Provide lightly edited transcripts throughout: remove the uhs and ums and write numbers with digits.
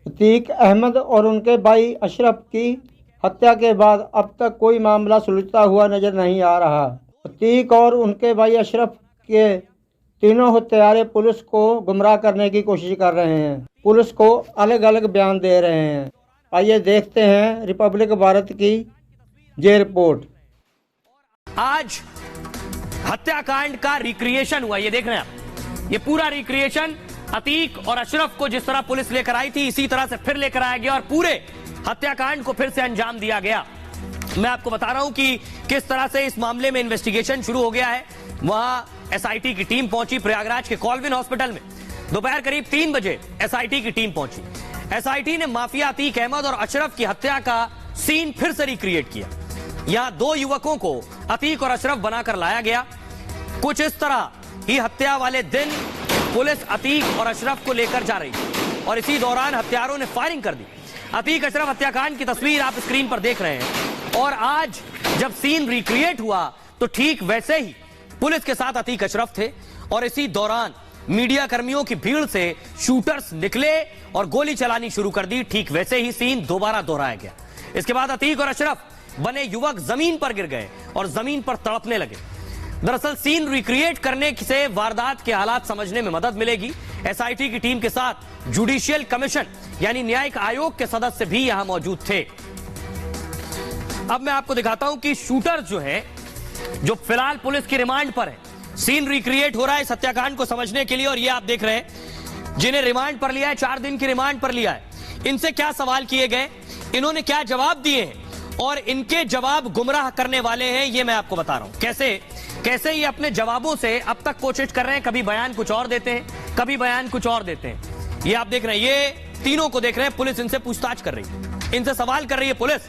अतीक अहमद और उनके भाई अशरफ की हत्या के बाद अब तक कोई मामला सुलझता हुआ नजर नहीं आ रहा। अतीक और उनके भाई अशरफ के तीनों हत्यारे पुलिस को गुमराह करने की कोशिश कर रहे हैं। पुलिस को अलग अलग बयान दे रहे हैं। आइए देखते हैं रिपब्लिक भारत की ये रिपोर्ट। आज हत्याकांड का रिक्रिएशन हुआ, ये देख रहे हैं आप। ये पूरा रिक्रिएशन अतीक और अशरफ को जिस तरह पुलिस लेकर आई थी, इसी तरह से फिर लेकर आया गया और पूरे हत्याकांड को फिर से अंजाम दिया गया। मैं आपको बता रहा हूं कि किस तरह से इस मामले में इन्वेस्टिगेशन शुरू हो गया है। वहां एसआईटी की टीम पहुंची प्रयागराज के कॉलविन हॉस्पिटल में। दोपहर करीब 3 बजे एसआईटी की टीम पहुंची। एसआईटी ने माफिया अतीक अहमद और अशरफ की हत्या का सीन फिर से रिक्रिएट किया। यहां 2 युवकों को अतीक और अशरफ बनाकर लाया गया। कुछ इस तरह ही हत्या वाले दिन पुलिस अतीक और अशरफ को लेकर जा रही थी और इसी दौरान हत्यारों ने फायरिंग कर दी। अतीक अशरफ हत्याकांड की तस्वीर आप स्क्रीन पर देख रहे हैं। और आज जब सीन रिक्रिएट हुआ तो ठीक वैसे ही पुलिस के साथ अतीक अशरफ थे और इसी दौरान मीडिया कर्मियों की भीड़ से शूटर्स निकले और गोली चलानी शुरू कर दी। ठीक वैसे ही सीन दोबारा दोहराया गया। इसके बाद अतीक और अशरफ बने युवक जमीन पर गिर गए और जमीन पर तड़पने लगे। दरअसल सीन रिक्रिएट करने से वारदात के हालात समझने में मदद मिलेगी। एसआईटी की टीम के साथ जुडिशियल कमीशन यानी न्यायिक आयोग के सदस्य भी यहां मौजूद थे। अब मैं आपको दिखाता हूं कि शूटर जो है, जो फिलहाल पुलिस की रिमांड पर है। सीन रिक्रिएट हो रहा है इस हत्याकांड को समझने के लिए और ये आप देख रहे हैं जिन्हें रिमांड पर लिया है, 4 दिन की रिमांड पर लिया है। इनसे क्या सवाल किए गए, इन्होंने क्या जवाब दिए हैं और इनके जवाब गुमराह करने वाले हैं, ये मैं आपको बता रहा हूं। कैसे ये अपने जवाबों से अब तक कोशिश कर रहे हैं। कभी बयान कुछ और देते हैं, कभी बयान कुछ और देते हैं। ये आप देख रहे हैं, ये तीनों को देख रहे हैं। पुलिस इनसे पूछताछ कर रही है, इनसे सवाल कर रही है पुलिस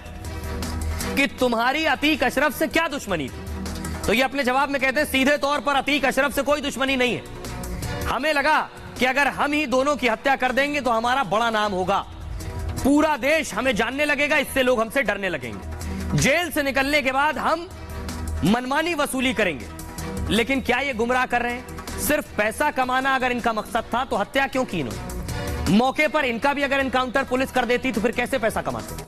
कि तुम्हारी अतीक अशरफ से क्या दुश्मनी थी। तो ये अपने जवाब में कहते हैं सीधे तौर पर अतीक अशरफ से कोई दुश्मनी नहीं है। हमें लगा कि अगर हम ही दोनों की हत्या कर देंगे तो हमारा बड़ा नाम होगा, पूरा देश हमें जानने लगेगा, इससे लोग हमसे डरने लगेंगे। जेल से निकलने के बाद हम मनमानी वसूली करेंगे। लेकिन क्या ये गुमराह कर रहे हैं? सिर्फ पैसा कमाना अगर इनका मकसद था तो हत्या क्यों की इन्होंने? मौके पर इनका भी अगर एनकाउंटर पुलिस कर देती तो फिर कैसे पैसा कमाते?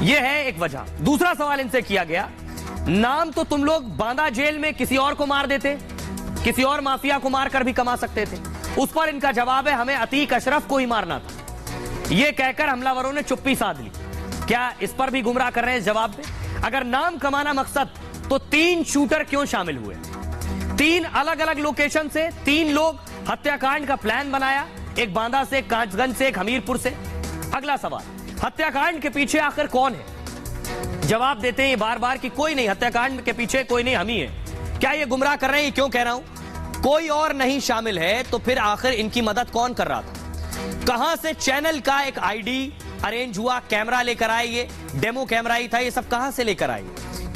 यह है एक वजह। दूसरा सवाल इनसे किया गया, नाम तो तुम लोग बांदा जेल में किसी और को मार देते, किसी और माफिया को मारकर भी कमा सकते थे। उस पर इनका जवाब है हमें अतीक अशरफ को ही मारना था। यह कहकर हमलावरों ने चुप्पी साध ली। क्या इस पर भी गुमराह कर रहे हैं जवाब में? अगर नाम कमाना मकसद तो 3 शूटर क्यों शामिल हुए? 3 अलग अलग लोकेशन से 3 लोग हत्याकांड का प्लान बनाया, एक बांदा से, एक कांचगंज से, एक हमीरपुर से। अगला सवाल, हत्याकांड के पीछे आखिर कौन है? जवाब देते हैं बार बार कि कोई नहीं, हत्याकांड के पीछे कोई नहीं, हम ही है। क्या ये गुमराह कर रहे हैं? क्यों कह रहा हूं? कोई और नहीं शामिल है तो फिर आखिर इनकी मदद कौन कर रहा था? कहां से चैनल का एक आईडी अरेंज हुआ, कैमरा लेकर आए, ये डेमो कैमरा ही था, ये सब कहां से लेकर आए,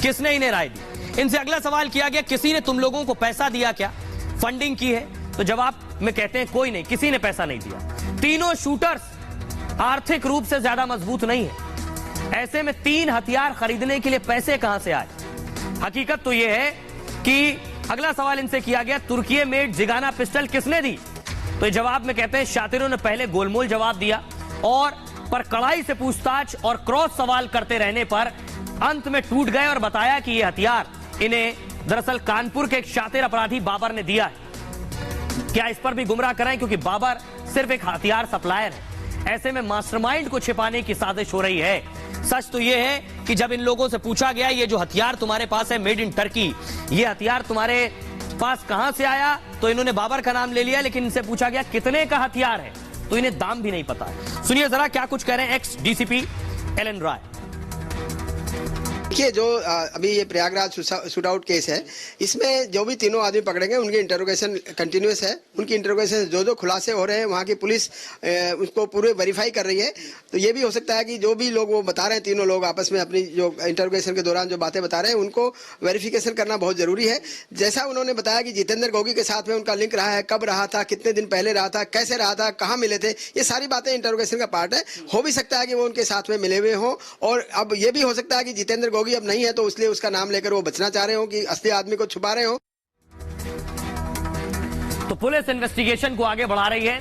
किसने इन्हें राय दी? इनसे अगला सवाल किया गया, किसी ने तुम लोगों को पैसा दिया क्या, फंडिंग की है? तो जवाब में कहते हैं कोई नहीं, किसी ने पैसा नहीं दिया। तीनों शूटर्स आर्थिक रूप से ज्यादा मजबूत नहीं है। ऐसे में 3 हथियार खरीदने के लिए पैसे कहां से आए? हकीकत तो यह है कि अगला सवाल इनसे किया गया, तुर्की मेड जिगाना पिस्टल किसने दी? तो जवाब में कहते हैं शातिरों ने पहले गोलमोल जवाब दिया और पर कड़ाई से पूछताछ और क्रॉस सवाल करते रहने पर अंत में टूट गए और बताया कि यह हथियार इन्हें दरअसल कानपुर के एक शातिर अपराधी बाबर ने दिया है। क्या इस पर भी गुमराह कराएं? क्योंकि बाबर सिर्फ एक हथियार सप्लायर है। ऐसे में मास्टरमाइंड को छिपाने की साजिश हो रही है। सच तो यह है कि जब इन लोगों से पूछा गया ये जो हथियार तुम्हारे पास है मेड इन टर्की, ये हथियार तुम्हारे पास कहां से आया, तो इन्होंने बाबर का नाम ले लिया। लेकिन इनसे पूछा गया कितने का हथियार है, तो इन्हें दाम भी नहीं पता है। सुनिए जरा क्या कुछ कह रहे हैं एक्स डीसीपी एलन राय। देखिए, जो अभी ये प्रयागराज शूट आउट केस है, इसमें जो भी तीनों आदमी पकड़ेंगे उनकी इंटरोगेशन कंटिन्यूस है। उनकी इंटरोगेशन जो खुलासे हो रहे हैं वहाँ की पुलिस उसको पूरे वेरीफाई कर रही है। तो ये भी हो सकता है कि जो भी लोग वो बता रहे हैं, तीनों लोग आपस में अपनी जो इंटरोगेशन के दौरान जो बातें बता रहे हैं उनको वेरिफिकेशन करना बहुत जरूरी है। जैसा उन्होंने बताया कि जितेंद्र गोगी के साथ में उनका लिंक रहा है, कब रहा था, कितने दिन पहले रहा था, कैसे रहा था, कहाँ मिले थे, ये सारी बातें इंटरोगेशन का पार्ट है। हो भी सकता है कि वो उनके साथ में मिले हुए हों और अब ये भी हो सकता है कि जितेंद्र गोगी अब नहीं है तो इसलिए उसका नाम लेकर वो बचना चाह रहे हो कि असली आदमी को छुपा रहे हो। तो पुलिस इन्वेस्टिगेशन को आगे बढ़ा रही है।